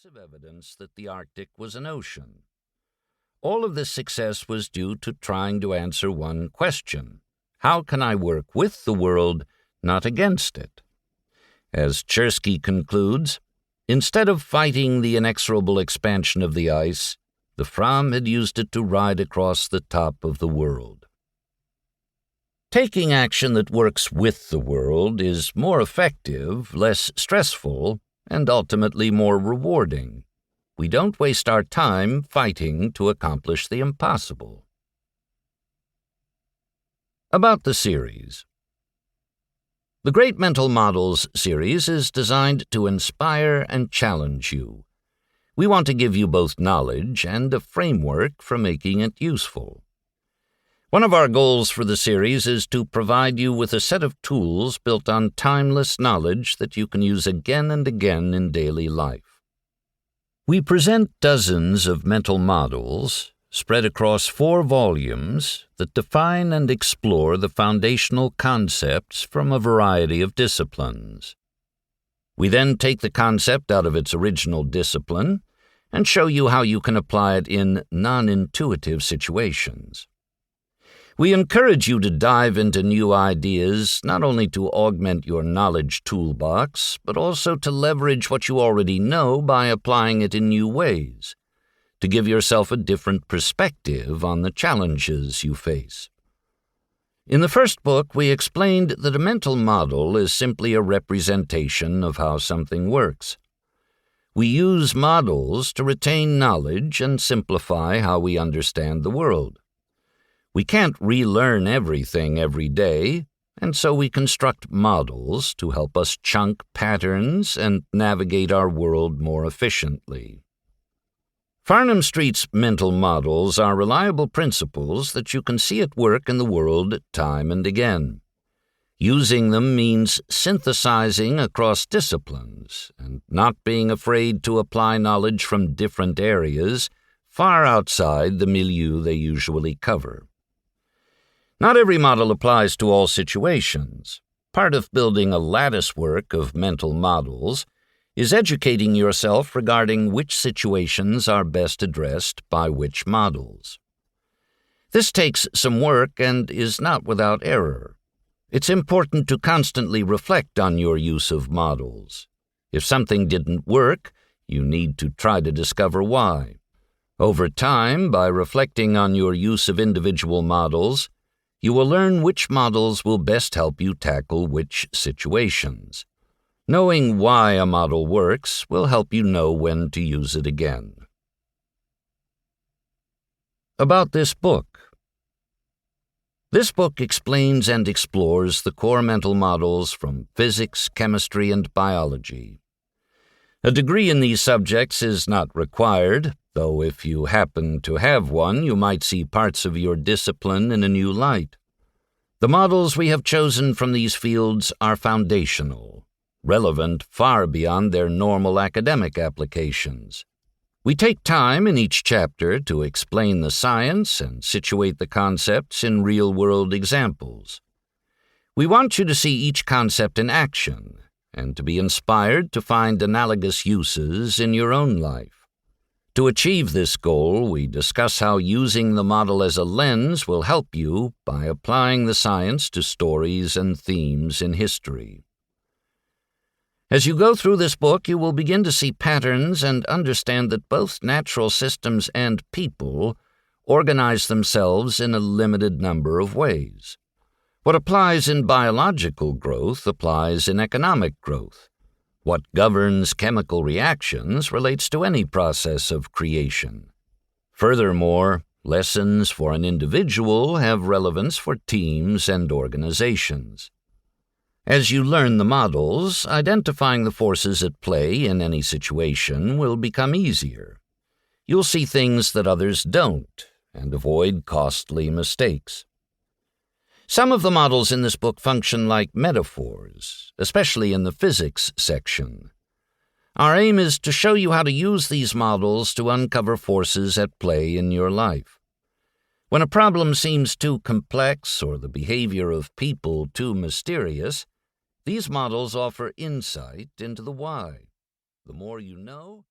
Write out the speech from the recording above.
conclusive evidence that the Arctic was an ocean. All of this success was due to trying to answer one question: how can I work with the world, not against it? As Chersky concludes, instead of fighting the inexorable expansion of the ice, the Fram had used it to ride across the top of the world. Taking action that works with the world is more effective, less stressful, and ultimately more rewarding. We don't waste our time fighting to accomplish the impossible. About the series. The Great Mental Models series is designed to inspire and challenge you. We want to give you both knowledge and a framework for making it useful. One of our goals for the series is to provide you with a set of tools built on timeless knowledge that you can use again and again in daily life. We present dozens of mental models spread across 4 volumes that define and explore the foundational concepts from a variety of disciplines. We then take the concept out of its original discipline and show you how you can apply it in non-intuitive situations. We encourage you to dive into new ideas, not only to augment your knowledge toolbox, but also to leverage what you already know by applying it in new ways, to give yourself a different perspective on the challenges you face. In the first book, we explained that a mental model is simply a representation of how something works. We use models to retain knowledge and simplify how we understand the world. We can't relearn everything every day, and so we construct models to help us chunk patterns and navigate our world more efficiently. Farnam Street's mental models are reliable principles that you can see at work in the world time and again. Using them means synthesizing across disciplines and not being afraid to apply knowledge from different areas far outside the milieu they usually cover. Not every model applies to all situations. Part of building a latticework of mental models is educating yourself regarding which situations are best addressed by which models. This takes some work and is not without error. It's important to constantly reflect on your use of models. If something didn't work, you need to try to discover why. Over time, by reflecting on your use of individual models, you will learn which models will best help you tackle which situations. Knowing why a model works will help you know when to use it again. About this book. This book explains and explores the core mental models from physics, chemistry, and biology. A degree in these subjects is not required, though if you happen to have one, you might see parts of your discipline in a new light. The models we have chosen from these fields are foundational, relevant far beyond their normal academic applications. We take time in each chapter to explain the science and situate the concepts in real-world examples. We want you to see each concept in action and to be inspired to find analogous uses in your own life. To achieve this goal, we discuss how using the model as a lens will help you by applying the science to stories and themes in history. As you go through this book, you will begin to see patterns and understand that both natural systems and people organize themselves in a limited number of ways. What applies in biological growth applies in economic growth. What governs chemical reactions relates to any process of creation. Furthermore, lessons for an individual have relevance for teams and organizations. As you learn the models, identifying the forces at play in any situation will become easier. You'll see things that others don't and avoid costly mistakes. Some of the models in this book function like metaphors, especially in the physics section. Our aim is to show you how to use these models to uncover forces at play in your life. When a problem seems too complex or the behavior of people too mysterious, these models offer insight into the why. The more you know,